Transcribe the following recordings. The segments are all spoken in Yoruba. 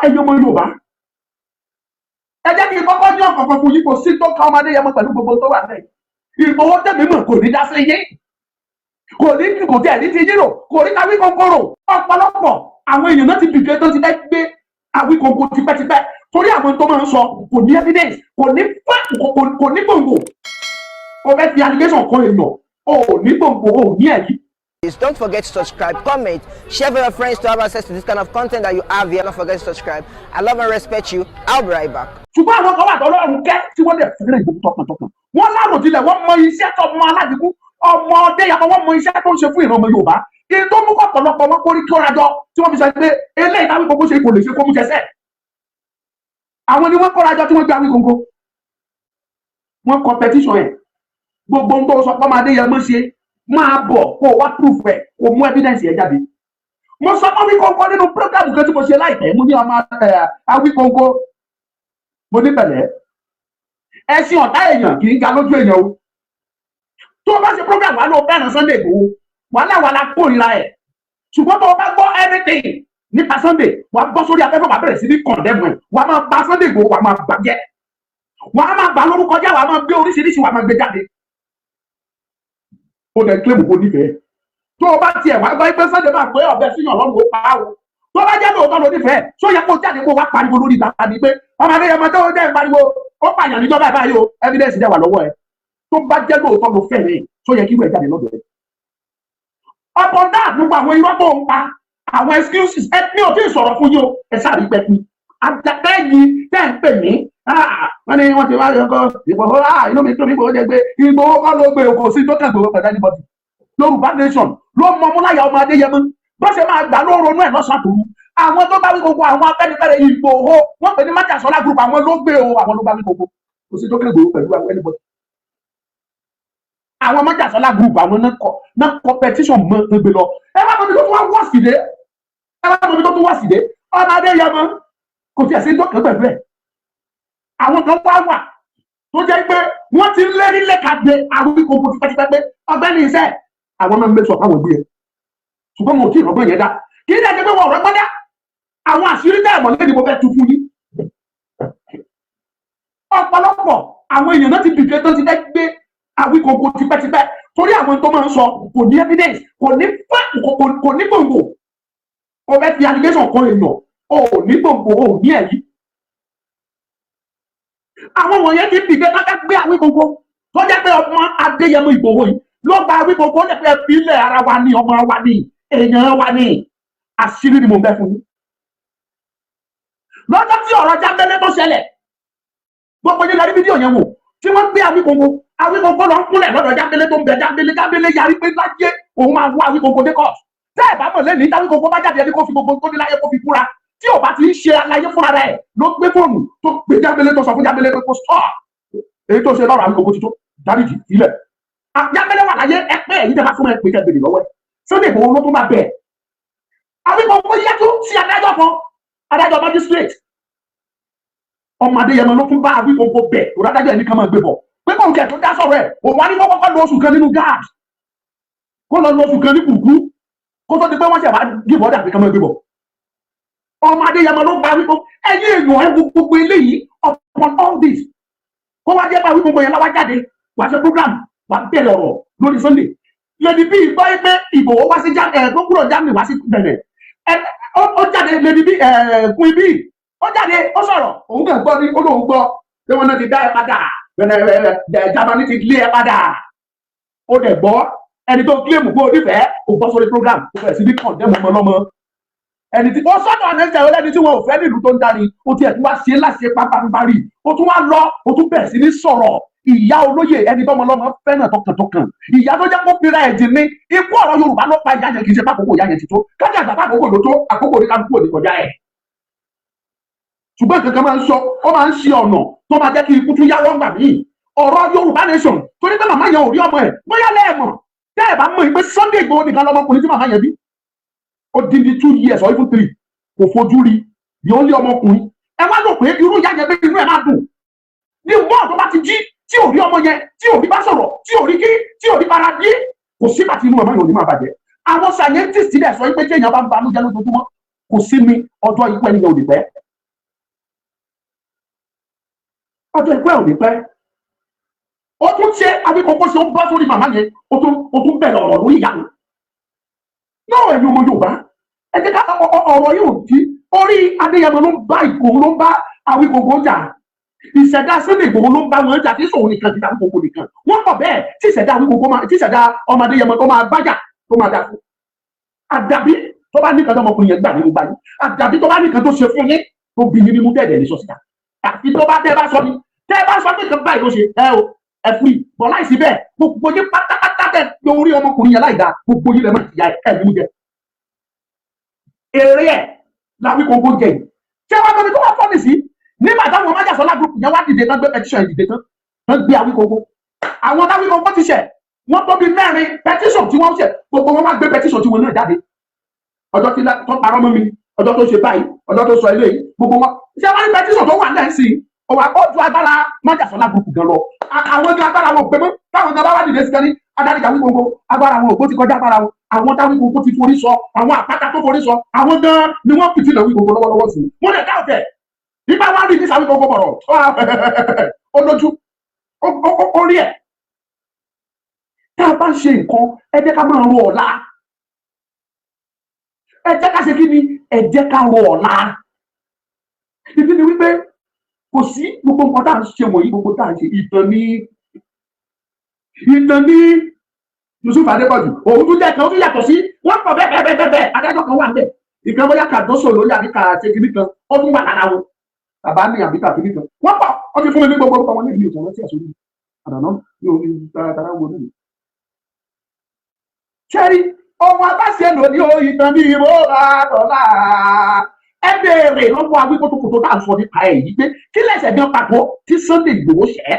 ẹ̀yin ọmọ Yorùbá ẹ jẹ́ kí n kọ́kọ́ ní ọ̀kọ̀ọ̀kan fún yín kò sí tó ká ọmọ Adéyẹmọ pẹ̀lú gbogbo tó wà lẹ́yìn. Ìgbòho tẹ̀mí mọ̀ kò ní dá sí yín kò tẹ̀ ní ti yín rò kò ní káwí kòkòrò ọ̀pọ̀lọpọ̀ àwọn èèyàn náà ti dìde tó ti fẹ́ gbé Awíkonko tipẹ́tipẹ́ torí àwọn tó máa ń sọ kò ní evidence kò ní gbòǹgbò o fẹ́ fi allegation kan èèyàn o ní gbòǹgbò o ní ẹ̀rí. Don't forget to subscribe, comment, share with your friends to have access to this kind of content that you have here. Don't forget to subscribe. I love and respect you. I'll be right back. Ṣùgbọ́n àwọn kan wà tó lọ́rùn kẹ́ tí wọ́n lè fẹ́rẹ̀ ìgbòho tọkàntọkàn. Wọ́n láròjinlẹ̀ wọ́n mọ iṣẹ́ tó mọ aládìkú ọmọdé yàtọ̀ wọ́n mọ iṣẹ́ tó ń ṣe fún ìran ọmọ Yorùbá. Kí n tó mú kọ̀pọ̀lọpọ̀ wọn kórí kí ó rajọ tí wọ́n fi sọ pé eléyìí táwọn Awíkonko ṣe kò lè ṣe kó mú jẹsẹ̀. Àwọn ni wọ́n kó rajọ tí wọ́n gbé Awíkonko. Wọ́n competition ẹ̀. Gbogbo ohun tó sọ pé ọmọ Adéyẹmọ ṣe máa bọ̀ kó wá proof ẹ̀ kó mú evidence ẹ̀ jáde. Mo sọ fún Awíkonko nínú program kan tí mo ṣe láìpẹ́ mo ní ọmọ Awíkonko mo ní pẹ̀lẹ́ ẹ̀sìn ọ̀tá èèyàn kì í ga lójú èèyàn o tó o bá ṣe program wa ló fẹ́ràn Sunday Igboho wàhálà kórìíra ẹ̀ ṣùgbọ́n tó o bá gbọ́ everything nípa Sunday wà á bọ́ sórí afẹ́fẹ́ wà á bẹ̀rẹ̀ sí ní condemn ẹ̀ wà á máa bà Sunday Igboho wà á máa bàjẹ́ wà á máa bà lórúkọ jẹ́ wà á máa gbé oríṣiríṣi wà á máa gbé jáde ó dẹ̀ claim kó nífẹ̀ẹ́ tó o bá tiẹ̀ wá gbọ́ pé Sunday máa gbé ọ̀bẹ síyàn lọ́rùn ó pa á o tó bá jẹ́ lóòótọ́ ló nífẹ̀ẹ́ só yẹ kó jáde kó wá pariwo lórí ìgbà ni pé ọmọ Adéyẹmọ tó dẹ́ pariwo ó pààyàn níjọba báyìí o evidence dẹ̀ wà lọ́wọ́ ẹ tó bá jẹ́ lóòótọ́ ló fẹ́ rẹ̀ só yẹ kí wọ́n jáde lọ́dọ̀ ẹ. ọ̀pọ̀ náà nípa àwọn irọ́ tó ń pa àwọn excuses ẹ ní o tí ì sọ̀rọ̀ fún yín o ẹ sáré pẹ́ pín àjàpẹ́ yìí tẹ́ ń pè mí wọ́n ní wọ́n ti wá yọkọ Ìgbòho inú mi tó mi kò jẹ́ pé Ìgbòho kọ́ ló gbé òkò sí tó kàn Ìgbòho pẹ̀lú anybody Yorùbá nation ló mọ ọmọláyà ọmọ Adéyẹmọ bó ṣe máa gbà ló ronú ẹ̀ lọ́sàn-án tòun àwọn tó bá wí gbogbo àwọn Afẹ́nifẹ́re Ìgbòho wọ́n pè ní Májàsọ́lá group àwọn ló gbé o àwọn ló bá wí gbogbo kò sí tó kàn Ìgbòho pẹ̀lú àwọn anybody àwọn Májàsọ́lá group àwọn náà competition mọ́ gbé lọ ẹ bá tóbi tó tún wá wọ́ síde ẹ bá tóbi tó tún wọ́ síde ọmọ Adéyẹmọ kò tiẹ̀ sí tó kàn pẹ̀lú ẹ̀ àwọn kan wá wà tó jẹ́ pé wọ́n ti lérí lẹ́kàgbé Awíkonko tipẹ́tipẹ́ pé ọgbẹ́ni iṣẹ́ àwọn náà ń mẹ́sọ̀ fáwọn ìgbé yẹn ṣùgbọ́n mo tí ì rọ́gbọ́n yẹn dá kì í dẹ́ pé wọ́n rọ́gbọ́n dá àwọn àṣírí tẹ́ ẹ̀mọ́ lẹ́ni mo fẹ́ tu fún yín. ọ̀pọ̀lọpọ̀ àwọn èèyàn náà ti dìde tó ti fẹ́ gbé Awíkonko tipẹ́tipẹ́ torí àwọn tó máa ń sọ kò ní evidence kò ní gbòǹgbò o fẹ́ fi allegation kan èèyàn o ní gbòǹgbò o ní ẹ̀rí. àwọn wọ̀nyẹn ti dìde tó fẹ́ gbé Awíkonko tó jẹ́ pé ọmọ Adéyẹmọ Ìgbòho yìí ló gba Awíkonko lè fẹ́ bílẹ̀ ara wa ní ọmọ wa ní èèyàn wa ní àṣírí ni mo bẹ fún yín. lọ́jọ́ tí ọ̀rọ̀ Jábélé tó ṣẹlẹ̀ gbogbo yín lórí fídíò yẹn wò tí wọ́n gbé Awíkonko lọ ń kúnlẹ̀ lọ́dọ̀ Jábélé tó ń bẹ Jábélé yarí pé láyé òun máa wá Awíkonko dé court tẹ́ ẹ̀ bá mọ̀ lẹ́ni Awíkonko bá jáde ẹni kó fi gbogbo tó ní láyé kó fi kúra tí ò bá ti ń ṣe aláyé fúnra rẹ̀ ló gbé fóònù tó gbé Jábélé tó sọ fún Jábélé pé kó stop èyí tó ṣe lọ́rọ̀ Awíkonko ti tó dáríjì ilẹ̀ Jábélé wà láyé ẹgbẹ́ èyí tẹ́ bá fún ẹ pé kẹ́gbẹ̀rẹ̀ lọ́wọ́ ẹ̀ Sunday Igboho ló tún máa bẹ̀ Awíkonko yẹtú sí adájọ́ kan adájọ́ magistrate ọmọ Adéyẹmọ ló tún bá Awíkonko bẹ̀ òun adájọ́ ẹni kan máa gbé bọ̀ pé kò ń kẹ̀ tó dá sọ̀rọ̀ ẹ̀ òun wá ní kọ́kọ́ lọ oṣù kan nínú guard kó lọ oṣù kan ní kùkú kó tó di pé wọ́n ṣe wá gbé dàbí kan máa gbé bọ̀ ọmọ Adéyẹmọ ló gba Awíkonko ẹ̀yìn èèyàn ẹ̀ gbogbo eléyìí upon all this kó wá jẹ́ pé Awíkonko yẹn láwá jáde wá ṣe program wá bẹ̀rẹ̀ ọ̀rọ̀ lórí Sunday lady b gbọ́ pé Ìgbòho wá sí tó kúrò Germany wá sí bẹ̀rẹ̀ ó jáde lady b Queen B ó jáde ó sọ̀rọ̀ òun kàn gbọ́ ní olóhùn gbọ́ pé wọn náà ti dá ẹ padà Germany ti lé ẹ padà ó dẹ̀ gbọ́ ẹni tó kílèmù pé onífẹ̀ẹ́ kò bọ́ sórí program kò fẹ̀ sí ní kọ̀ǹdẹ́mù ọmọlọ́mọ ẹni tí ó sọ́dọ̀ ànẹ́sẹ̀ ọlẹ́ni tí wọn ò fẹ́ nílùú tó ń darí ó ti ẹ̀tún wá ṣe láṣẹ pápánbárì ó tún wá lọ ó tún bẹ̀rẹ̀ sí ní sọ̀rọ̀ ìyá olóyè ẹni tọ́mọ lọ́mọ fẹ́ràn tọkàntọkàn ìyá tó jẹ́ kó fira ẹ̀jẹ̀ ní ikú ọ̀rọ̀ Yorùbá ló pa ìyá yẹn kì í ṣe pákòkò ìyá yẹn ti tó kájà àgbà pákòkò ló tó àkókò ní kálukú òní kọjá ẹ̀. ṣùgbọ́n kankan máa ń sọ ó máa ń ṣe ọ̀nà tó máa jẹ́ kí ikú tún yáwọ́ gbà míì ọ̀rọ̀ Yorùbá nation torí pé màmá yẹn ò rí ọmọ ẹ̀ bóyá lẹ́ẹ̀mọ̀ tẹ́ ẹ̀ bá mọ̀ pé Sunday Igboho nìkan lọmọkùnrin tí màmá yẹn bí ó dín ní 2 years or even 3 kò fojú rí di ó lé ọmọkùnrin ẹ wá lò pé irú ìyá yẹn pé inú ẹ̀ máa dùn ní wọ́n tó bá ti jí tí ò rí ọmọ yẹn tí ò rí bá sọ̀rọ̀ tí ò rí kí tí ò rí bára dé kò sí bàtí inú ọmọ yẹn ò ní máa bàjẹ́ àwọn scientist dẹ̀ sọ pé tí èèyàn bá ń banú jẹ́ lójoojúmọ́ kò sí mi ọjọ́ ikú ẹni yẹn ò lè pẹ́ ọjọ́ ìpẹ́ ò ní pẹ́. Ó tún ṣe Awíkonko ṣe ó bá sórí màmá yẹn, ó tún bẹ̀rẹ̀ ọ̀rọ̀ lórí ìyá mi. Náà ẹ̀yin ọmọ Yorùbá, ẹ jẹ́ ká ọ̀rọ̀ yóò di orí Adéyẹmọ ló ń bá Ìgbòho ló ń bá Awíkonko jà. Ìṣẹ̀dá Sunday Ìgbòho ló ń bá wọn jà tí sòun nìkan ti dá Awíkonko nìkan. Wọ́n pọ̀ bẹ́ẹ̀ tí ìṣẹ̀dá Awíkonko máa tí ìṣẹ̀dá ọmọ Adéyẹmọ tó máa bájà tó máa dà fún. Àdàbí tó bá nìkan tó ọmọkùnrin yẹn gbà nínú gbà yín. Àdàbí tó bá nìkan tó ṣe fún yín tó bí yín nínú dẹ̀dẹ̀ ní sọ́sídà. Àfi tó bá tẹ́ bá sọ ni tẹ́ bá sọ pé nǹkan báyìí ló ṣe ẹ fún yìí bọ̀ láìsí bẹ́ẹ̀ gbogbo yín pátápátá tẹ̀ pé orí ọmọkùnrin yẹn láì dáa gbogbo yín lè má ti ya ẹ̀ mú jẹ. Èrè ẹ̀ l'Awíkonko jẹ yìí. Ṣé wàá gbọ́dọ̀ tó wá fọ́ọ̀nì sí? Nígbà táwọn Májàsọ́lá group yẹn wá dìde tán gbé petition yìí dìde tán wọ́n gbé Awíkonko. Àwọn Awíkonko ti ṣẹ̀ wọ́n tó bí 4 petition tí wọ́n ṣẹ̀ gbogbo wọn wá gbé petition tí wọn náà jáde. Ọjọ́ tí tó parọ́ mọ́ mi, ọjọ́ tó ṣe báyìí, ọjọ́ tó sọ eléyìí, gbogbo wọn. Ṣé wọ́n ní petition tó wà lẹ́sìn? Ọjọ́ agbára Májàsọ́lá group gan lọ. Àwọn ẹgbẹ́ agbára wọn pé mọ́ táwọn ọ̀gá bá wà dìde sí kan ní adarí Awíkonko agbára wọn ògbó ti kọjá agbára wọn. Àwọn Awíkonko ti forí sọ, àwọn àpáta tó forí sọ, àwọn gan ni wọ́n pìtì lọ Awíkonko lọ́wọ́lọ́wọ́ sí. Wọ́n lè dá ọ̀tẹ̀. Nígbà wá rí ní Awíkonko bọ̀rọ̀ ó lójú ó rí ẹ̀. Tá a bá ṣe nǹkan ẹ jẹ́ ká máa ro ọ̀la. Ẹ jẹ́ ká ṣe kí ni ẹ jẹ́ ká ro ọ̀la. Ìdí ni wípé kò sí gbogbo nǹkan tá à ń ṣe wọ̀nyí gbogbo tá à ń ṣe ìtàn ní Yusuf Adépọ̀jù òun tún jẹ́ kan ó tún yàtọ̀ sí wọ́n pọ̀ bẹ́ẹ̀ adájọ́ kan wà bẹ́ẹ̀ ìkan bóyá kàdóso lórí àbí kàṣe kìíní kan ó tún wà lára wọn bàbá ní àbí kàkìíní kan wọ́n pọ̀ ó ti fún mi ní gbogbo ọmọ ní ìlú ìtàn lọ́sí ẹ̀sùn yìí àdàná ní orí tara wo nínú. Ṣẹ́rí ọmọ abáṣe lò ní ìtàn ní ìbò àtọ̀lá ẹ béèrè lọ́wọ́ Awíkonko tá à ń sọ nípa ẹ̀ yìí pé kí lẹ́sẹ̀ gan pàtó tí Sunday Ìgbòho ṣẹ́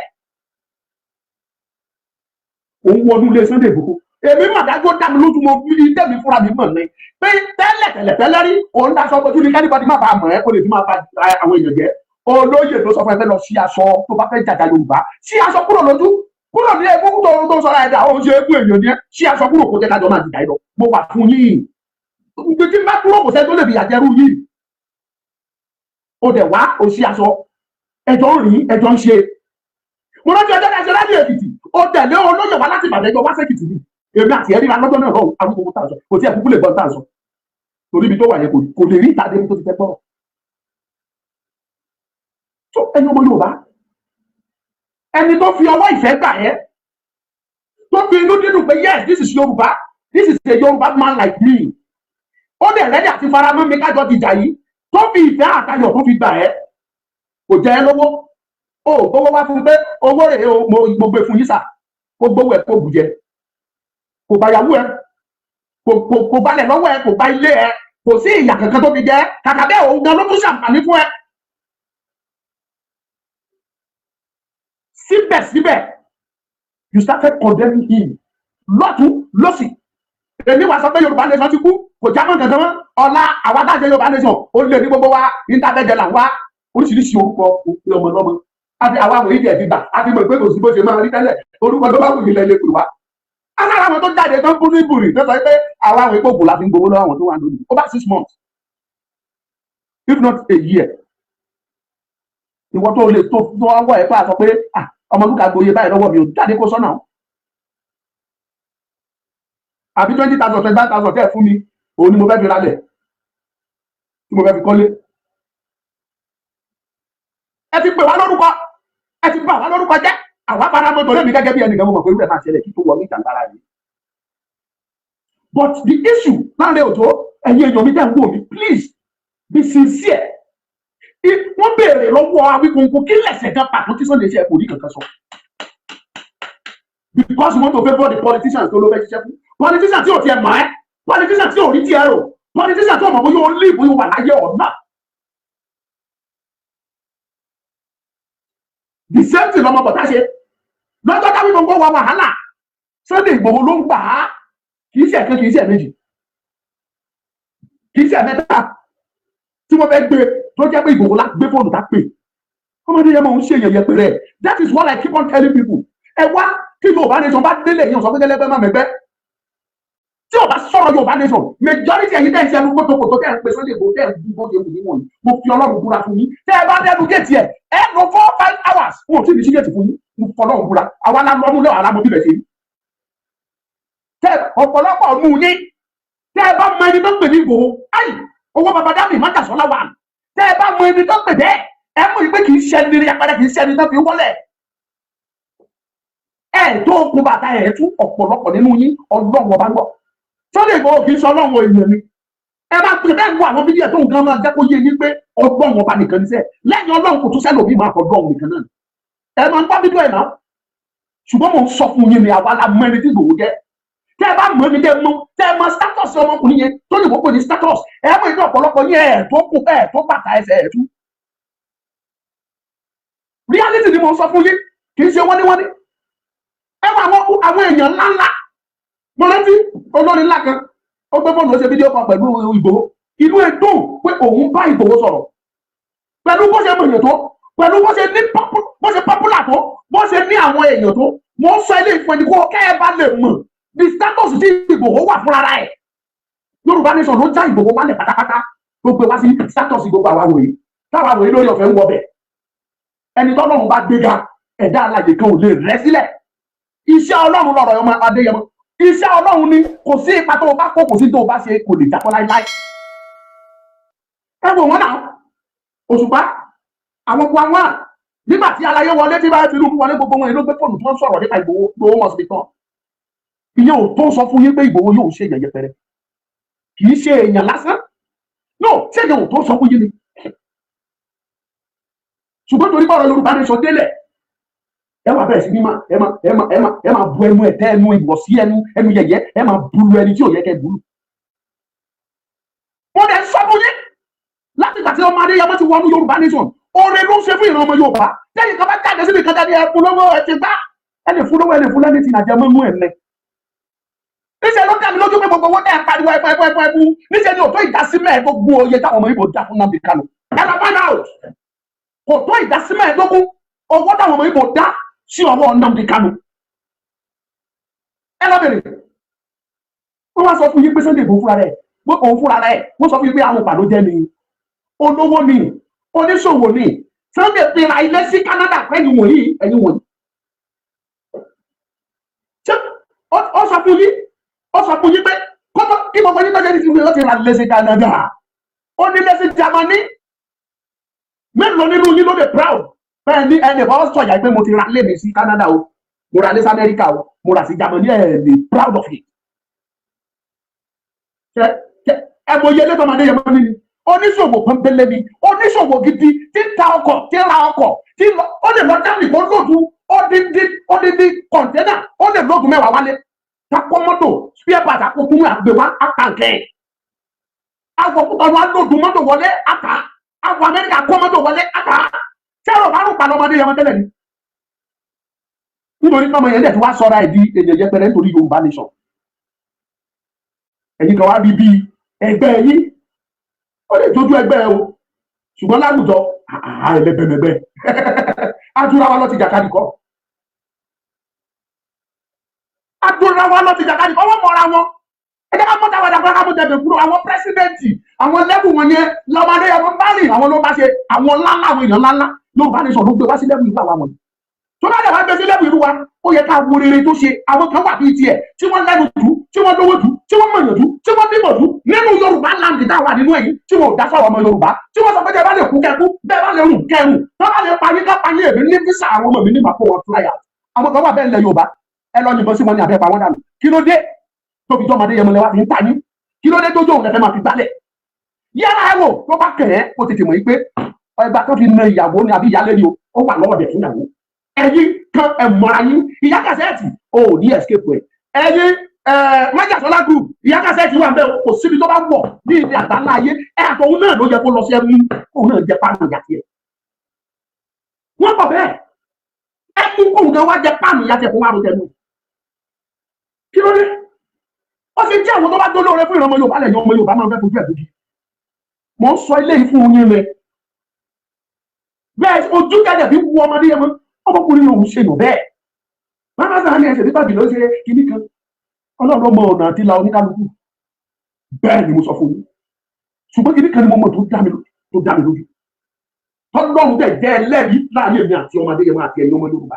òun wọnú ilé Sunday Ìgbòho èmi màdájọ́ dá mi lójú mo fi tẹ̀mí fúnra mi mọ̀ ní pé tẹ́lẹ̀ rí òun daṣọ ojú ní kẹ́nìbọ̀dì má bàa mọ̀ ẹ́ kó lè fi máa ba àwọn èèyàn jẹ́ olóyè tó sọ fún ẹ fẹ́ lọ sí aṣọ tó bá fẹ́ jàjà Yorùbá sí aṣọ kúrò lójú kúrò ní egungun tó sọ̀rọ̀ ẹ̀dá òun ṣe égún èèyàn ní sí aṣọ kúrò kó jẹ́ kájọ máa dìjà yìí lọ mo wà fún yín tí bá kúrò kò sẹ́ tó lè fi àjẹrú yìí ó dẹ̀ wá ó sí aṣọ ẹjọ́ ń rìn ẹjọ́ ń ṣe mo rántí ọjọ́ ẹ̀ṣẹ̀ láti Èkìtì ó tẹ̀lé olóyè wá láti Ìbàdàn ẹjọ́ wá sẹ́kìtì ni èmi àti ẹ̀rí ra lọ́jọ́ náà lọ́wọ́ Awíkonko tá à ń sọ kò tí ẹ̀ kúkú lè gbọ́n tá à ń sọ torí ibi tó wà yẹn kò lè rí ìtàdé tó ti fẹ́ gbọ́. tó ẹni ọmọ Yorùbá ẹni tó fi ọwọ́ ìfẹ́ gbà ẹ́ tó fi inú dídùn pé yes this is Yorùbá this is a Yorùbá man like me ó dẹ̀ rẹ́dí àti faramọ́ mi kájọ dìjà yìí tó fi ìfẹ́ àtayọ̀ tó fi gbà ẹ́ kò jẹ́ ẹ lọ́wọ́ ó gbowó wá fún pé owó rèé o mo gbé fún yín sà kó gbowó ẹ kó bùjẹ kò bá yàwó ẹ kò balẹ̀ lọ́wọ́ ẹ kò bá ilé ẹ kò sí ìyà kankan tó fi jẹ kàkà bẹ́ẹ̀ òun gan ló tún ṣàǹfààní fún ẹ. síbẹ̀síbẹ̀ you started condemning him lọ́tún lọ́sì èmi wá sọ pé Yorùbá nation ti kú kò já mọ́ kankan mọ́ ọ̀la àwa dájẹ́ Yorùbá nation ó lè ní gbogbo wa ìntàbẹ̀jẹ̀ là ń wá oríṣiríṣi orúkọ òfin ọmọ lọ́mọ àti àwa àwọn ìdí ẹ̀dígbà àti mọ̀ pé kò sí bó ṣe máa rí tẹ́lẹ̀ orúkọ tó bá wù nílẹ̀ ilé kùrù wá. alára àwọn tó jáde tó ń bú ní ìbùrì tó sọ pé àwa àwọn ìpò ògùn la fi ń gbowó lọ́wọ́ àwọn tó wà lónìí over 6 months if not a year. ìwọ tó lè tó wá ẹ̀ pa sọ pé ọmọ lúkà gboyè báyìí lọ́wọ́ mi ò jáde kó sọ́nà àbí 20,000 25,000 tẹ́ fún mi òun ni mo fẹ́ fi ralẹ̀ tí mo fẹ́ fi kọ́lé. ẹ ti pè wá lórúkọ ẹ ti bà wá lórúkọ jẹ́ àwa bára mọ́tò lẹ́mìí gẹ́gẹ́ bí ẹnìkan mo mọ̀ pé irú ẹ̀ máa ṣẹlẹ̀ kí tó wọ ní ìjàngbára yìí. but the issue láàrin òjò ẹ̀yin èèyàn mi dẹ̀ ń wò mí please be sincere. wọ́n béèrè lọ́wọ́ Awíkonko kí lẹ̀sẹ̀ gan pàtó tí Sunday ṣe kò rí kankan sọ. because you want to favour the politicians tó ló fẹ́ ṣiṣẹ́ fún politician tí ò tiẹ̀ mọ̀ ẹ́ politician tí ò rí tiẹ̀ rò politician tí ò mọ̀ bóyá ó lé ìbòyó wà láyé ọ̀nà. the same thing lọmọ bọ̀tá ṣe lọ́jọ́ táwọn Awíkonko wà wàhálà Sunday Ìgbòho ló ń gbà á kì í ṣe ẹ̀kan kì í ṣe ẹ̀mejì kì í ṣe ẹ̀mẹ́ta tí wọ́n fẹ́ gbé tó jẹ́ pé Ìgbòho láti gbé fóònù tá pè ọmọdé yẹn máa ń ṣe èèyàn yẹpẹrẹ that is what I keep on telling people ẹ wá kí Yorùbá nation bá délé èèyàn sọ pé kẹlẹ́gbẹ́ má mẹ́gbẹ́ tí o bá sọ̀rọ̀ Yorùbá nation majority ẹ̀yin tẹ́ ń ṣe ẹnu kótókótó tẹ́ ń pè Sunday Igboho tẹ́ ń bí bó ṣe wù níwọ̀n mo fi Ọlọ́run búra fún yín tẹ́ ẹ bá dẹ́nu géètì ẹ lọ 4-5 hours wọn ò tí ì ní sí géètì fún yín mo fi Ọlọ́run búra àwa la lọ́mú lọ́wọ́ àlámọ́ bíbẹ̀ ṣe yín tẹ́ ọ̀pọ̀lọpọ̀ mú yín tẹ́ ẹ bá mọ ẹni tó ń pè ní Igboho ayi owó baba dami má jàsọ́ láwa tẹ́ ẹ bá mọ ẹni tó ń pè bẹ́ẹ̀ ẹ mọ̀ ìpè kì í ṣe ẹni rí apẹrẹ kì í ṣe ẹni tó fi wọlé ẹ tó kun bàtà ẹ tún ọ̀pọ̀lọpọ̀ nínú yín Ọlọ́run ọba gbọ́ Sunday Igboho kì í sọ Ọlọ́run èèyàn ni ẹ máa pè bẹ́ẹ̀ wo àwọn fídíò tó nǹkan máa jẹ́ kó yé yín pé Ọlọ́run ọba nìkan ní sẹ́ lẹ́yìn Ọlọ́run kò tún sẹ́lò bí máa kọ Ọlọ́run nìkan náà ẹ máa ń gbọ́ fídíò ẹ̀ náà ṣùgbọ́n mo ń sọ fún yín ni àwa la mọ ẹni tí Igboho jẹ́ tẹ́ ẹ bá mọ̀ ní tẹ́ ẹ mọ̀ status ọmọkùnrin yẹn tó lè wọ́pọ̀ ní status ẹ mọ̀ ìdí ọ̀pọ̀lọpọ̀ yẹn ẹ̀ tó kù ẹ̀ tó bàtà ẹsẹ̀ ẹ̀ tú reality ni mo sọ fún yín kì í ṣe wọ́n ní ẹ wọ àwọn èèyàn ńláńlá mo rántí olórin ńlá kan ó gbé fóònù ó ṣe fídíò kan pẹ̀lú Ìgbòho inú ẹ̀ dùn pé òun bá Ìgbòho sọ̀rọ̀ pẹ̀lú bó ṣe mọ̀ èèyàn tó pẹ̀lú bó ṣe popular tó bó ṣe ní àwọn èèyàn tó mo sọ ilé ìfún ẹni kó kẹ́ ẹ bá lè mọ̀ the status tí Ìgbòho wà fúnra rẹ̀ Yorùbá nation ló já Ìgbòho wálẹ̀ pátápátá tó gbé wá sí status gbogbo àwa wòye táwa wòye lórí ọ̀fẹ́ ń wọ bẹ̀ ẹni tọ́lọ́run bá gbéga ẹ̀dá alàyè kan ò lè rẹ́ sílẹ̀ iṣẹ́ Ọlọ́run lọ̀rọ̀ ọmọ Adéyẹmọ iṣẹ́ Ọlọ́run ni kò sí ipa tó o bá kó kò sí tó o bá ṣe kò lè jápọ́ láíláí ẹ wò wọ́n náà Òṣùpá àwọn kó àwọn nígbà tí aláyé wọlé tí bá Tinubu wọlé gbogbo wọn ló gbé fóònù tó ń sọ̀rọ̀ nípa Ìgbòho must be tán ìyẹn ò tó sọ fún yín pé Ìgbòho yóò ṣe èèyàn yẹpẹrẹ kì í ṣe èèyàn lásán no ṣé èèyàn ò tó sọ fún yín ni ṣùgbọ́n torí bọ́ọ̀rọ̀ Yorùbá nation délẹ̀ ẹ wà bẹ́ẹ̀ sí ní ẹ máa bu ẹnu ẹ̀tẹ́ ẹnu ìwọ̀sí ẹnu yẹ̀yẹ́ ẹ máa bulu ẹni tí ò yẹ kẹ́ bulu. mo dẹ̀ sọ fún yín láti ìgbà tí ọmọ Adéyẹmọ ti wọnú Yorùbá nation oore ló ń ṣe fún ìran ọmọ Yorùbá lẹ́yìn kan bá jáde síbi kan jáde ẹ fún lọ́wọ́ ẹ ti gbá ẹ lè fún lọ́wọ́ ẹ lè fún lẹ́ni tí nàjẹ́ mọ́nú ẹ̀ lẹ. níṣẹ́ ló dá mi lójú pé gbogbo owó tẹ́ ẹ pariwo ẹ̀fọ́ níṣẹ́ ni òtó ìdásí mẹ́ẹ̀ẹ́dógún oyè táwọn ọmọ Ìgbò dá fún Nnamdi Kanu ẹ lọ find out kò tó ìdásí mẹ́ẹ̀ẹ́dógún owó táwọn ọmọ Ìgbò dá sí ọwọ́ Nnamdi Kanu ẹ lọ bèrè wọ́n wá sọ fún yín pé Sunday Igboho fúnra rẹ̀ òun fúnra rẹ̀ wọ́n sọ fún yín pé àwọn pàdó jẹ́ ni olówó ni oníṣòwò ni Sunday fi ra ilé sí Canada ẹ̀yin wọ̀nyí ṣé ó sọ fún yín pé kọ́tọ́ kí gbogbo yín lọ́jọ́ ìsinmi ó ti ra ilé sí Canada ó ní ilé sí Germany mélòó nínú yín ló dé proud bẹ́ẹ̀ ni ẹnì kan sọ̀yà pé mo ti ra ilé mi sí Canada o mo ra ilé sí America o mo ra sí Germany ẹ̀ lè proud of it ẹ mọ iye lẹ́tọ̀ máa dé yẹn mọ́ nínú oníṣòwò kan bẹ́lẹ̀ ni oníṣòwò gidi tí ń ta ọkọ̀ tí ń ra ọkọ̀ tí ó lè lọ dáàbì kó lòdù odidi kọ̀ǹtẹ́nà ó lè lòdù mẹ́wàá wálé takọ mọ́tò spare part àkókò àgbèwá àtàǹkẹ́ àwọn ọ̀nà alòdù mọ́tò wọlé àtà àwọn Amẹ́ríkà kó mọ́tò wọlé àtà sẹ́rọ̀ bá rùn pa lọ́mọdé yẹn tẹ́lẹ̀ ni nítorí pé ọmọ yẹn dẹ̀ tí wàá sọra ẹ̀ di ènìyàn yẹpẹrẹ nítorí Yorùbá nation ẹ̀yin kan wá bí bíi ẹgbẹ́ yín ó lè tójú ẹgbẹ́ ẹ o ṣùgbọ́n láwùjọ ẹlẹgbẹmẹgbẹ adúlá wa lọ ti jàkadì kọ́ adúlá wa lọ ti jàkadì kọ́ wọ́n mọ̀ra wọn ẹgbẹ́ ká mọ́ta wàdà kọ́ ká mọ́ta ẹgbẹ́ kúrò àwọn pírẹsidẹ́ǹtì àwọn lẹ́bù wọn yẹn lọ́mọdé ẹ̀wọ̀n bá rìn àwọn ló bá ṣe àwọn ńláńlá àwọn èèyàn ńláńlá ló bá ní sọ ló gbé wá sí lẹ́bù ìlú àwọn wọn tó bá dẹ̀ wá gbé sí lẹ́bù ìlú wa ó yẹ ká wo rere tó ṣe àwọn kan wà bíi tiẹ̀ tí wọ́n lẹ́nu jù tí wọ́n lówó jù tí wọ́n mọ̀yàn jù tí wọ́n bímọ jù nínú Yorùbá láǹdì táwa nínú ẹ̀yìn tí wọ́n ò dá sọ̀rọ̀ ọmọ Yorùbá tí wọ́n sọ pé bẹ́ẹ̀ bá lè kú kẹ́kú bẹ́ẹ̀ bá lè rùn kẹ́rùn tó bá lè parí ká parí èmi ní físà àwọn ọmọ mi ní màpò wọn fúláyà àwọn kan wà bẹ́ẹ̀ lẹ Yorùbá ẹ lọ yìnbọn sí wọn ní abẹ́ pa wọn dànù kí ló dé tóbi tó ọmọdé yẹmọ lẹwà fi ń ta yín kí ló dé tó jóun lẹfẹ máa fi gbálẹ̀ yàrá ẹ wò tó bá kẹ̀ ẹ́ kó tètè mọ̀ yí pé ẹgbà tó fi na ìyàwó ni àbí ìyálé ni ó wà lọ́wọ́ dẹ̀ fún ìyàwó ẹ̀yin kan ẹ̀ mọ̀ra yín ìyá kàṣẹ́ẹ̀tì ò ní escape ẹ̀ ẹ̀yin májàsọ́lá group ìyá kàṣẹ́ẹ̀tì wà ń bẹ́ kò síbi tó bá wọ̀ ní ìdí àgbáńlá ayé ẹ̀ àtọ̀hún náà ló yẹ kó lọ sí ẹ̀mú òun náà jẹ páànù ìyá tiẹ̀ wọ́n pọ̀ bẹ́ẹ̀ ẹ̀mú kóun náà wá jẹ páànù ìyá tiẹ̀ kó wá rojẹ́ nù kí ló dé ó sì jẹ́ àwọn tó bá dólóore fún ìran ọmọ Yorùbá lẹ́yìn ọmọ Yorùbá máa ń fẹ́ fojú ẹ̀ lójú mò ń sọ ilé yìí fún yín rẹ bẹ́ẹ̀ ojú kẹ́jẹ̀ fi wú ọmọdé yẹn mọ́ ọmọkùnrin yòówù ṣe nù bẹ́ẹ̀ máma sáà ní ẹsẹ̀ nípa bìlọ́ ṣe kíní kan Ọlọ́run ló mọ ọ̀nà àti la oníkálukú. Bẹ́ẹ̀ ni mo sọ fún yín. Ṣùgbọ́n kí ni kan ni mo mọ̀ tó dá mi lójú. Ọlọ́run dẹ̀ jẹ́ ẹlẹ́rìí láàrin èmi àti ọmọ Adéyẹmọ àti ẹ̀yin ọmọ Yorùbá.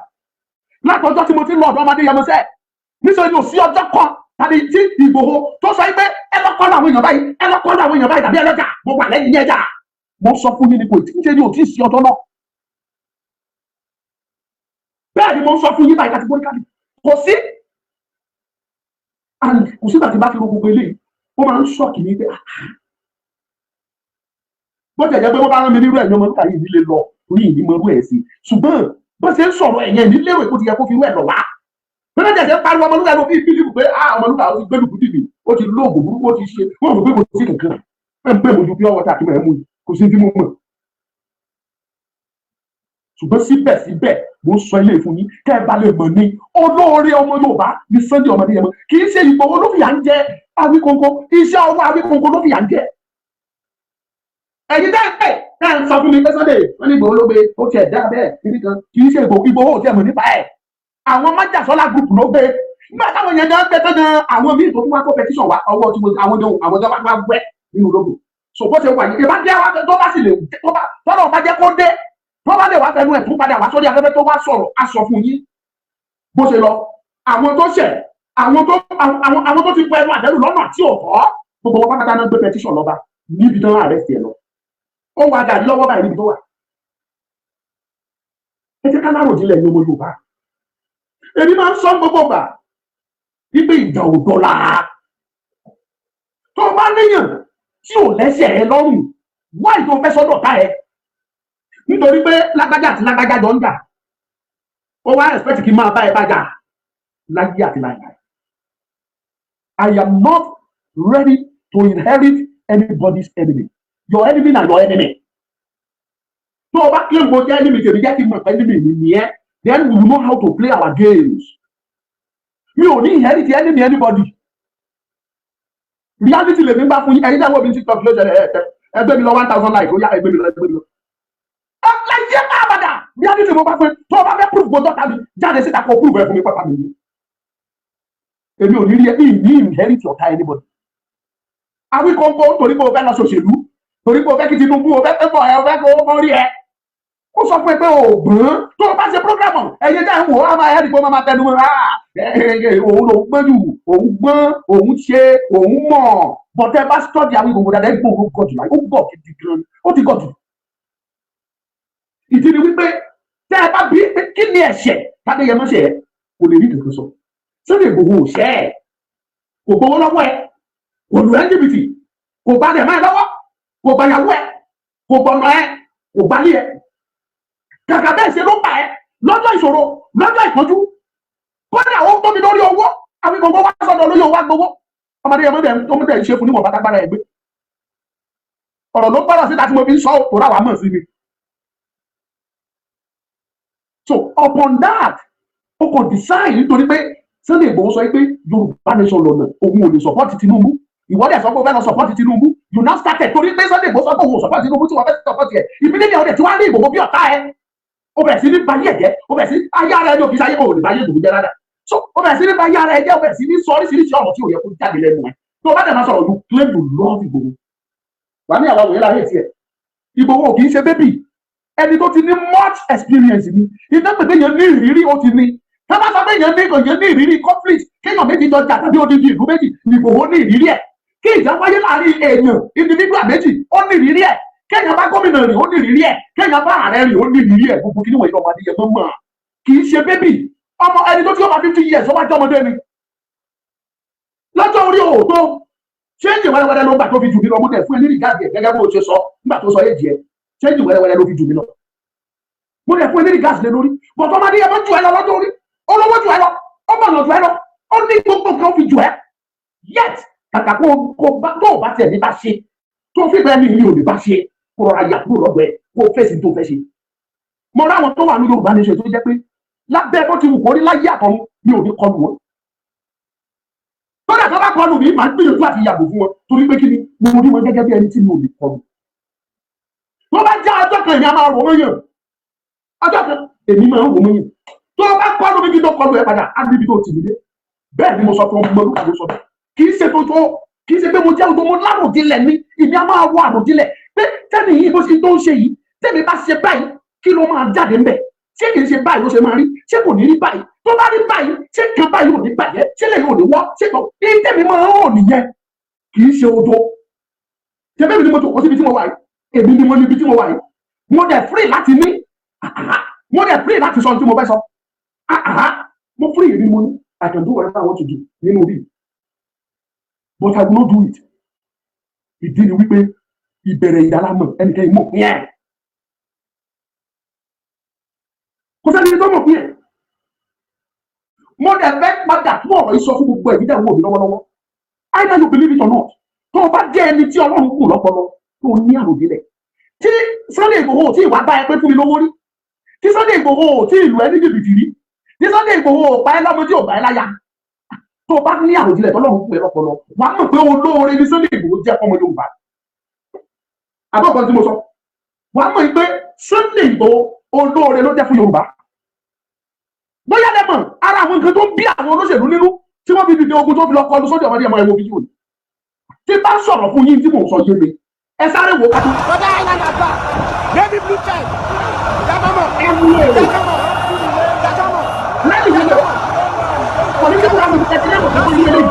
Látọjọ́ tí mo ti lọ ọ̀dọ̀ ọmọ Adéyẹmọ sẹ́ẹ̀, níṣẹ́ ni ò sí ọjọ́ kan tàbí tí Ìgbòho tó sọ pé ẹ lọ́kọ́ làwọn èèyàn báyìí, ẹ lọ́kọ́ làwọn èèyàn báyìí tàbí ẹlẹ́jà, mo wà lẹ́yìn ẹja. Mo sọ fún yín ni kò tí ń ṣe ni ò tí ì sí ọjọ́ náà. Bẹ́ẹ̀ ni mo sọ fún yín báyìí categorically. Kò sí. And kò sígbà tí bá fi ro gbogbo eléyìí, ó máa ń ṣọ́ọ̀kì ní pé bó jẹ́ jẹ́ pé wọ́n bá rán mi nírú ẹ̀yìn ọmọ nípa yìí nílé lọ orí ìní mọ irú ẹ̀ sí. Ṣùgbọ́n bó ṣe ń sọ̀rọ̀ ẹ̀yẹn nílé ìwé kó ti yẹ kó fi irú ẹ̀ lọ wá. Bẹ́ẹ̀ jẹ́ jẹ́ pariwo ọmọlúwa ló fi bílíìfù pé ọmọlúwa ó ti gbẹ́lú kùtì mi, ó ti lóògùn burúkú, ó ti ṣe, wọ́n mọ̀ pé kò sí kankan. Ẹ ń pè mojú pé ọwọ́ tàbí mọ̀ kò sí tí mo mọ̀. Ṣùgbọ́n síbẹ̀síbẹ̀ mo sọ ilé ìfún yín kẹ́ ẹ bá lè mọ̀ ní olóore ọmọ Yorùbá ní Sunday ọmọ Adéyẹmọ kì í ṣe Ìgbòho ló fìyà ń jẹ Awíkonko, iṣẹ́ ọwọ́ Awíkonko ló fìyà ń jẹ. Ẹ̀yin dẹ́gbẹ̀ ẹ̀ ń sọ fún mi pé Sunday wọ́n ní Ìgbòho ló gbé ó tiẹ̀ dá bẹ́ẹ̀ níbi kan kì í ṣe Ìgbòho ò tiẹ̀ mọ̀ nípa ẹ̀. Àwọn májàsọ́lá group ló gbé nígbà táwọn yẹn gan gbẹ tán gan àwọn míì tó tún wá competition wá ọwọ́ tí àwọn jọ wá gbẹ nínú lógo. So bó ṣe wà yìí ìbá jẹ́ wá tó bá sì lè tọ́lọ̀ bá jẹ́ kó dé tó bá lè wá fẹnu ẹ̀ tún padà wá sórí afẹ́fẹ́ tó wá sọ̀rọ̀ á sọ fún yín bó ṣe lọ. Àwọn tó ṣẹ̀ àwọn tó ti pẹ́ ẹnu àdẹ́rù lọ́nà tí ò tọ́ gbogbo wọn pátá náà gbé petition lọ́ba níbi tán arrest ẹ̀ lọ. Ó wà dàbí lọ́wọ́ báyìí níbi tó wà. Ẹ jẹ́ ká lárò jinlẹ̀ ní ọmọ Yorùbá. Èmi máa ń sọ gbogbo gbà wípé ìjà ò dọ́là. Tó bá léèyàn tí ò lẹ́sẹ̀ ẹ lọ́rùn wáyé tó fẹ́ sọ́dọ̀ ká ẹ nítorí pé lágbájá àti lágbájá jọ ń jà. Ó wá expect kí n máa bá ẹ bá jà láyé àti láyé. I am not ready to inherit anybody's enemy. Your enemy na your enemy. Tó o bá kí n bo jẹ́ enemy tèmi jẹ́ kí n mọ̀ pé enemy mi nìyẹn. Then we will know how to play our games. Mi ò ní inherit enemy anybody. Reality lè ní bá fún yín ẹ̀yin náà wọ́n mi ti tọ́ fi lóṣèlú ẹgbẹ́ mi lọ 1,000 likes ó yá ẹgbẹ́ mi lọ. Ọ̀làjẹ́ máa bàdà reality mo bá fún tó o bá fẹ́ proof gbọ́dọ̀ tàbí jáde síta kó proof ẹ̀ fún mi pápá mi. Èmi ò ní rí ẹbí ní inherit ọ̀tá anybody. Awíkonko torí pé o fẹ́ lọ ṣòṣèlú torí pé o fẹ́ kí Tinubu o fẹ́ bọ̀ ẹ o fẹ́ kó o mọ rí ẹ. Ó sọ fún ẹ pé òògùn tó o bá ṣe programu ẹ̀yin náà wò ó máa ẹ̀rí pé ó máa tẹnu mọ́ òun ló gbọ́n jù òun gbọ́n òun ṣe òun mọ̀ bọ̀tẹ́ bá study Awíkonko dáadáa ẹ̀rí pé òun gọ̀ jù láì ó gọ̀ gidi gan ó ti gọ̀ jù. Ìdí ni wípé tẹ́ ẹ bá bí kí ni ẹ̀ṣẹ̀ Adéyẹmọ ṣe ẹ kò lè rí kankan sọ. Sunday Igboho ò ṣẹ́ ẹ̀ kò gbowó lọ́wọ́ ẹ kò lù ẹ́ jìbìtì kò bá dẹ̀ máa lọ́wọ́ kò gbàyàwó ẹ kò gbọ̀nà ẹ kò gbálé ẹ. Kàkà bẹ́ẹ̀ ṣe ló pa ẹ́ lọ́jọ́ ìṣòro lọ́jọ́ ìpọ́njú kódà ó tóbi lórí owó Awíkonko wá sọ́dọ̀ lórí owó agbowó ọmọdé yẹn mọ́tẹ̀ ń ṣe fún níwọ̀n bàtàgbára ẹ̀ gbé ọ̀rọ̀ ló gbọ́dọ̀ síta tí mo fi ń sọ òrà wà mọ̀ sí mi. So upon that o kò decide nítorí pé Sunday Igboho sọ pé Yorùbá nation lọ́nà òun ò lè support Tinubu ìwọ́dẹ̀ sọ pé o fẹ́ lọ support Tinubu you now started torí pé Sunday Igboho sọ pé òun ò support Tinubu tí wọ́n fẹ́ support ẹ̀ ìpínlẹ̀ ọ̀dẹ̀ tí wọ́n á rí Igboho bí ọ̀tá ẹ̀ o bẹ̀rẹ̀ sí ní bayé ẹ̀jẹ̀ o bẹ̀rẹ̀ sí ayé ara ẹni òfin sáyé o lè bayé Igboho jẹ́ rárá so o bẹ̀rẹ̀ sí ní bayé ara ẹ̀jẹ̀ o bẹ̀rẹ̀ sí ní sọ oríṣiríṣi ọ̀rọ̀ tí ò yẹ kó jáde lẹ́nu ẹ̀ tó o bá dẹ̀ máa sọ̀rọ̀ you claim to love Igboho wà ní àwọn òye láyé tiẹ̀ Igboho kì í ṣe bébì ẹni tó ti ní much experience ni ìdẹ́gbẹ̀gbẹ̀ yẹn ní ìrírí ó ti ní ẹ bá sọ pé yẹn ní ìrírí conflict kéèyàn méjì jọ jà tàbí odidi ìlú méjì Igboho ní ìrírí ẹ̀ kí ìjà wáyé láàrin èèyàn individual méjì ó ní ìrírí ẹ̀ kéèyàn bá gómìnà rìn ó ní ìrírí ẹ̀ kéèyàn bá ààrẹ rìn ó ní ìrírí ẹ̀ gbogbo kí ni wọ́n yọ ọmọdé yẹn mọ́ kì í ṣe bébì ọmọ ẹni tó ti ọmọ 50 years ó wá jẹ́ ọmọdé ni lọ́jọ́ orí òótọ́ ṣéǹjì wẹ́rẹ́wẹ́rẹ́ ló gbà tó fi jù mí lọ mo tẹ̀ fún ẹ ní ìgáàdì ẹ̀ gẹ́gẹ́ bó ṣe sọ nígbà tó sọ èjì ẹ̀ ṣéǹjì wẹ́rẹ́wẹ́rẹ́ ló fi jù mí lọ mo tẹ̀ fún ẹ ní ìgáàdì lé lórí bọ̀tọ́ ọmọdé yẹn mọ́ jù ẹ lọ lọ́jọ́ orí olówó jù ẹ lọ ó mọ̀nà jù ẹ lọ ó ní gbogbo kan fi jù ẹ yet kàkà kó o bá tẹ̀ ní bá ṣe tó fi bẹ́ẹ̀ ní ìlú ò lè bá ṣe kó rọra yà kúrò lọ́gbọ̀ ẹ̀ kó o fèsì tó fẹ́ ṣe. Mo ráwọn tó wà ní Yorùbá nation tó jẹ́ pé lábẹ́ bó ti wù kó rí láyé àtọ̀run mi ò ní kọlù wọn. Lọ́dà tó bá kọlù mi máa ń gbìyànjú àti yàgò fún wọn torí pé kí ni mo rí wọn gẹ́gẹ́ bí ẹni tí mi ò lè kọlù. Tó bá já ọjọ́ kan èèyàn máa rò wọ́n yàn ọjọ́ kan èmi máa ń rò wọ́n yàn tó bá kọlù mi kí tó kọlù ẹ padà á níbi tó tì mí dé bẹ́ẹ̀ ni mo sọ fún ọmọ olùkọ́ sọ bẹ́ẹ̀ kì í ṣe pé mo jẹ́ odò mo láròdílẹ̀ ní ìní a máa wọ àròdílẹ̀ pé tẹ́ni yìí bó ṣe tó ń ṣe yìí tẹ́mi bá ṣe báyìí kí ló máa jáde ńbẹ̀ ṣé kì í ṣe báyìí ló ṣe máa rí ṣé kò ní rí báyìí tó bá rí báyìí ṣé kan báyìí ò ní bàjẹ́ ṣé lè yóò ní wọ́ ṣé kan ní tẹ́mi máa ń rò nìyẹn kì í ṣe odò tẹ́mi ni mo tòkó síbi tí mo wà yìí èmi ni mo níbi tí mo wà yìí mo dẹ̀ free láti ní mo dẹ̀ free láti sọ ohun tí mo fẹ́ sọ mo free èmi mo ní I can do whatever I want to do nínú rí but I will not do it ìdí ni wípé ìbẹ̀rẹ̀ ìdálámọ̀ ẹnikẹ́ni mọ̀ ní ẹ̀ kò sẹ́ni tó mọ̀ ní ẹ̀ mo dẹ̀ fẹ́ padà tún ọ̀rọ̀ yìí sọ fún gbogbo ẹ̀mí dẹ̀ wò mí lọ́wọ́lọ́wọ́ either you believe it or not tó o bá jẹ́ ẹni tí Ọlọ́run kù lọ́pọlọ tó o ní àròjinlẹ̀ tí Sunday Igboho tí ìwà bá ẹ pé fún mi lówó rí tí Sunday Igboho tí ìlú ẹ ní jìbìtì rí tí Sunday Igboho pa ẹ lọ́mọ tí ò bá ẹ láyà tó o bá ní àròjinlẹ̀ tọ́lọ́run kù ẹ lọ́pọlọ wà á mọ̀ pé olóore ní Sunday Igboho jẹ́ ọmọ Yorùbá àbọ̀kan tí mo sọ wà á mọ̀ pé Sunday Igboho olóore ló jẹ́ fún Yorùbá bóyá lẹ́mọ̀ ara àwọn nǹkan tó ń bí àwọn olóṣèlú nínú tí wọ́n fi dìde ogun tó fi lọ kọlu sódì ọmọdé ọmọ ẹ̀wọ̀n fídíò ni tí bá sọ̀rọ̀ fún yín tí mò ń sọ yé mi ẹ sáré wò ká tó. bọ́dá island àgbà baby blue child jákàmọ̀ jákàmọ̀ lẹ́yìn ìwé lọ pọ̀lìtìkù àwọn ìtẹ̀sílẹ̀ kò tó yé lé.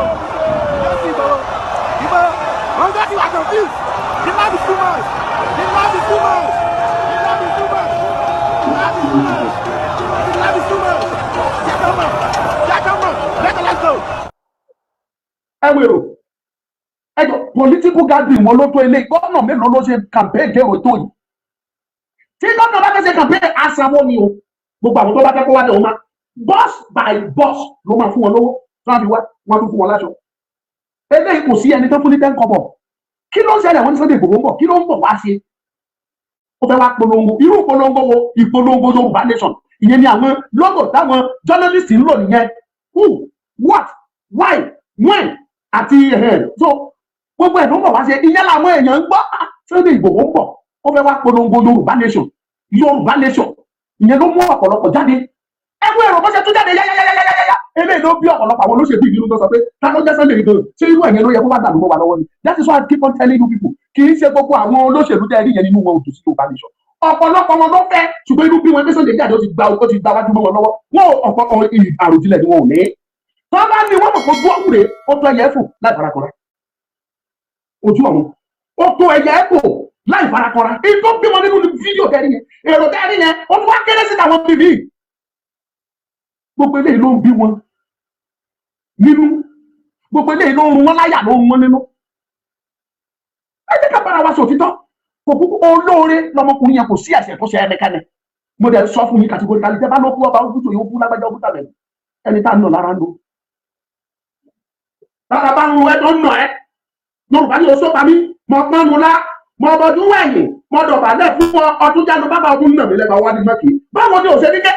ìbò wọn gbọ́dọ̀ wà confused the man is too much the man is too much the man is too much the man is too much the man is too much jákàmọ̀ let's go. ẹ wèrò ẹjọ political gathering wọn ló tó ilé gómìnà mélòó ló ṣe campaign dé òótọ́ yìí tí gómìnà bá fẹ́ ṣe campaign asanwó ni o gbogbo àwọn tó bá fẹ́ kó wá dé o máa bus by bus ló máa fún wọn lówó tí wọ́n fi wá wọ́n tún fún wọn láṣọ eléyìí kò sí ẹni tó fún ní 10 kọ́bọ̀ kí ló ń ṣẹlẹ̀ wọ́n ní Sunday Igboho ń bọ̀ kí ló ń bọ̀ wá ṣe ó fẹ́ wá polongo irú polongo wo ìpolongo Yorùbá nation ìyẹn ni àwọn logo táwọn journalist ń lò nìyẹn who what why when àti so gbogbo ẹ̀ ló ń bọ̀ wá ṣe ìyẹn làwọn èèyàn ń gbọ́ Sunday Igboho ń bọ̀ ó fẹ́ wá polongo Yorùbá nation ìyẹn ló mú ọ̀pọ̀lọpọ̀ jáde ẹgbẹ́ ẹ̀rọ bó ṣe tún jáde yáyáyáyáyá eléyìí ló bí ọ̀pọ̀lọpọ̀ àwọn olóṣèlú ìbínú tó sọ pé ta ló jẹ́ Sunday Igboho ṣé irú ẹ̀yẹn ló yẹ kó wá dàlú mọ́ wa lọ́wọ́ ni that is why I keep on telling you people kì í ṣe gbogbo àwọn olóṣèlú tẹ́ rí yẹn nínú wọn òtún sí Yorùbá nation ọ̀pọ̀lọpọ̀ wọn ló fẹ́ ṣùgbọ́n inú bí wọn pé Sunday jáde ó ti gba wájú mọ́ wọn lọ́wọ́ wọn ọ̀pọ̀ àròjinlẹ̀ ni wọn ò ní tó bá ní wọn mọ̀ kó dúró wúre ó tó ẹyẹ fò láì farakọra ojú ọ̀run ó tó ẹyẹ fò láì farakọra èyí tó bí wọn nínú fídíò tẹ́rí yẹn èrò tẹ́rí yẹn ó tún wá kéré sí àwọn bíbí gbogbo eléyìí ló ń bí wọn nínú gbogbo eléyìí ló ń rún wọn láyà ló ń wọn nínú ẹ jẹ́ ká bára wa sọ òtítọ́ kò kúkú olóore lọmọkùnrin yẹn kò sí ẹ̀ṣẹ̀ tó ṣe ẹnikẹ́ni mo dẹ̀ sọ fún yín kàtìkórì kálí tẹ́ bá ló kú ọba ó kú tó yóò kú lágbájá ó kú tàbẹ̀ ẹni tá a nà lára ń lò lára bá ń ru ẹ tó ń nà ẹ Yorùbá ní oṣù pàmí mọ pọnù lá mọ ọbọdún wẹ̀yìn mọ dọ̀bálẹ̀ fún ọdún jáde bábà ọdún nà mí lẹ́ba wá ní mọ́kì báwo ni òṣèlú kẹ́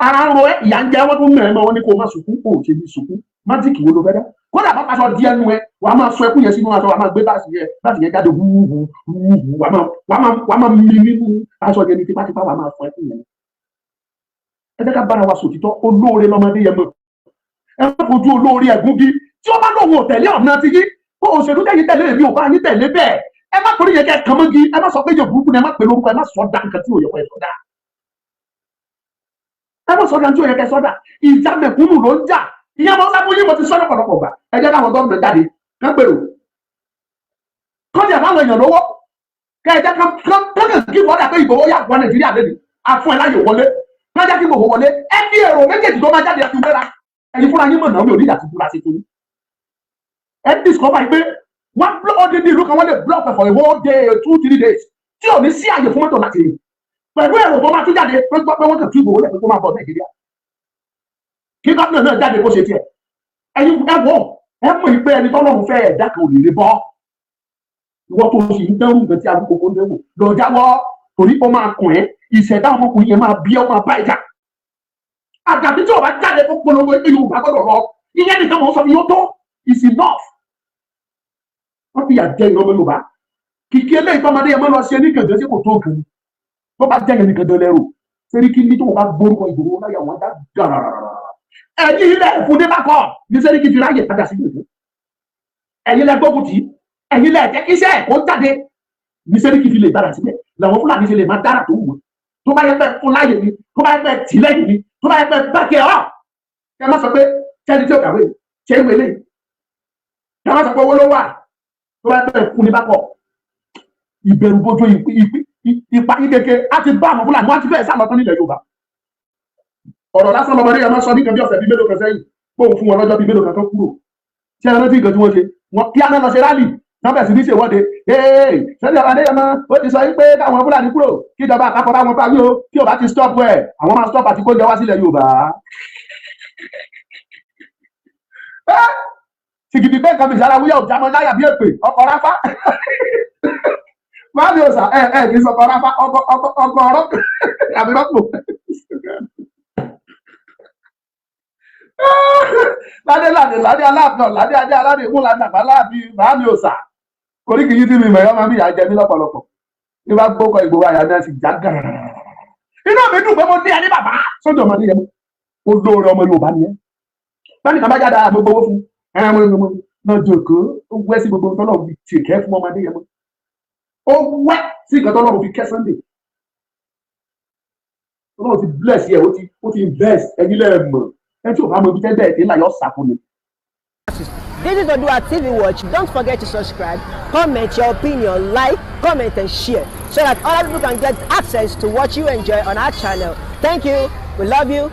ara ń ro ẹ ìyá ń jẹ wọn tó ń nà ẹ mọ wọn ní kó má sunkún kó o ṣe bí sunkún májíìkì wo ló fẹ́ dá kódà bá paṣọ di ẹnu ẹ wà á máa sọ ẹkún yẹn sínú aṣọ wà á máa gbé báàsì yẹn jáde wúwú wà á máa mi nínú aṣọ yẹn ní tipátipá wà á máa sọ ẹkún yẹn ẹ jẹ́ ká bára wa sòtítọ́ olóore lọ́mọdé yẹn mọ̀ ẹ má fojú olóore ẹ̀gúngi tí ó bá lóun ò tẹ̀lé ọ̀nà ti yí kó òṣèlú tẹ̀yìn tẹ̀lé èmi ò bá yín tẹ̀lé bẹ́ẹ̀ ẹ má torí yẹn kẹ́ kàn mọ́gi ẹ má sọ pé yẹ burúkú ni ẹ má pè lórúkọ ẹ má sọ dá nǹkan tí ò yẹ kó ẹ sọ dá ẹ má sọ dá tí ò yẹ kẹ́ sọ dá ìjà mẹ̀kúnnù ló ń jà ìyẹn mo sábà yín mo ti sọ lọ́pọ̀lọpọ̀ gbà ẹ jẹ́ káwọn gómìnà jáde kán gbèrò kọ́jà fáwọn èèyàn lówó kẹ́ ẹ jẹ́ kán kí wọ́n dà pé Ìgbòho yà wọ Nàìjíríà lẹ́nu àfún ẹ láyè wọlé kán jẹ́ kí Ìgbòho wọlé ẹ bí èrò méjèèjì tó máa jáde àti wẹ́ra ẹ̀yin fúnra yín mọ̀ náà mi ò ní ìjà tó fúra sí fún ẹ discover pé wọ́n ọdún ní ìlú kan wọ́n lè block for a whole day 2-3 days tí ò ní sí àyè fún mọ́tò láti rìn pẹ̀lú èrò tó máa tún jáde pé wọ́n kàn tún Ìgbòho lẹ́pẹ́ tó máa bọ̀ Nàìjíríà kí gómìnà náà jáde kó ṣe tiẹ̀ ẹ̀yin ẹ̀wọ̀ ẹ mọ̀ pé ẹni tọ́lọ́run fẹ́ ẹ̀dá kan ò lè bọ́ ìwọ tó sì ń dẹ́rù nǹkan tí agbókòó ń dẹ́rù lọ jáwọ́ torí ó máa kàn ẹ́ ìṣẹ̀dá ọmọkùnrin yẹn máa bí ọ máa bá ìjà àgàbí tí o bá jáde fún polówó Yorùbá gbọ́dọ̀ lọ ìyẹn nìkan mọ̀ ń sọ fún yóò tó is enough wọ́n fi àjẹ ìrọmọ Yorùbá kìkì eléyìí tọ́mọdé yẹn máa lọ sí ẹni kẹ̀kẹ́ sí kò tó nǹkan tó bá jẹ́ ẹni kẹ̀kẹ́ lẹ́rù sẹ́ni kí ní tó o bá gbórúkọ Ìgbòho láyà wọn dá gàràràrà ẹ̀yin ilẹ̀ fún ní bákọ̀ ní Sẹ́ríkì fi ráyè padà sí ìlú ẹ̀yin lẹ gbógun tì í ẹ̀yin lẹ jẹ́ kí iṣẹ́ ẹ̀kọ́ jáde ní Sẹ́ríkì fi lè gbára sílẹ̀ làwọn Fúlàní fi lè máa dára tó wù wọ́n tó bá yẹ pé fún láyè ni tó bá yẹ pé tì lẹ́yìn ni tó bá yẹ pé bákẹ́ ọ̀ ẹ má sọ pé sẹ́ni tí ò kàwé ṣé ń wẹlé ẹ má sọ pé owó ló wà tó bá yẹ pé fún ní bákọ̀ ìbẹ̀rù bójú ipa ikeke á ti bá àwọn Fúlàní wọ́n ti fẹ́ẹ̀ sá lọ tán nílẹ̀ Yorùbá ọ̀rọ̀ lásán lọmọdé yẹn máa sọ nígbà bí ọ̀sẹ̀ bíi mélòó kan sẹ́yìn bóun fún wọn lọ́jọ́ bíi mélòó kan tó kúrò tí ẹ rántí nǹkan tí wọ́n ṣe wọn kí aná lọ ṣe rálì náà bẹ̀rẹ̀ sí ní ṣèwọ́de sẹ́ni ọ̀rọ̀ adéyẹmọ ó ti sọ yín pé káwọn Fúlàní kúrò kí ìjọba àpapọ̀ bá wọn parí o kí ò bá ti stop ẹ̀ àwọn máa stop àti kó jẹ wá sílẹ̀ Yorùbá. sìgìdì bẹ́ẹ̀ kan bìsára wúyà òjàmọ́ láyà bí èpè ọkọ̀ ráfá máa ní òsà kì í sọkọ̀ ráfá ọkọ̀ ọ̀rọ̀ àbí rọ́pò. ládé aláàfin ládé adé aládé mú ládàgbà láàbí bàámi òsà koríkì yìí tí mi mẹ̀yọ́ máa ń bí ìyá jẹ mí lọ́pọ̀lọpọ̀ ní bá gbókọ̀ Ìgbòho àyà náà sì já gàrà inú mi dùn pé mo ní ẹni bàbá sójú ọmọdé yẹn mo lóore ọmọ Yorùbá ni ẹ bẹ́ẹ̀ni kan bá jáde àgbègbè owó fún náà jòkó ó wẹ́ sí gbogbo nǹkan náà fi tìkẹ́ fún ọmọdé yẹn ó wẹ́ sí nǹkan tó náà fi kẹ́ Sunday ó ti bless yẹ ó ti invest ẹni lẹ́ẹ̀mọ̀. This is Oodua TV Watch. Don't forget to subscribe, comment your opinion, like, comment and share so that other people can get access to what you enjoy on our channel. Thank you. We love you.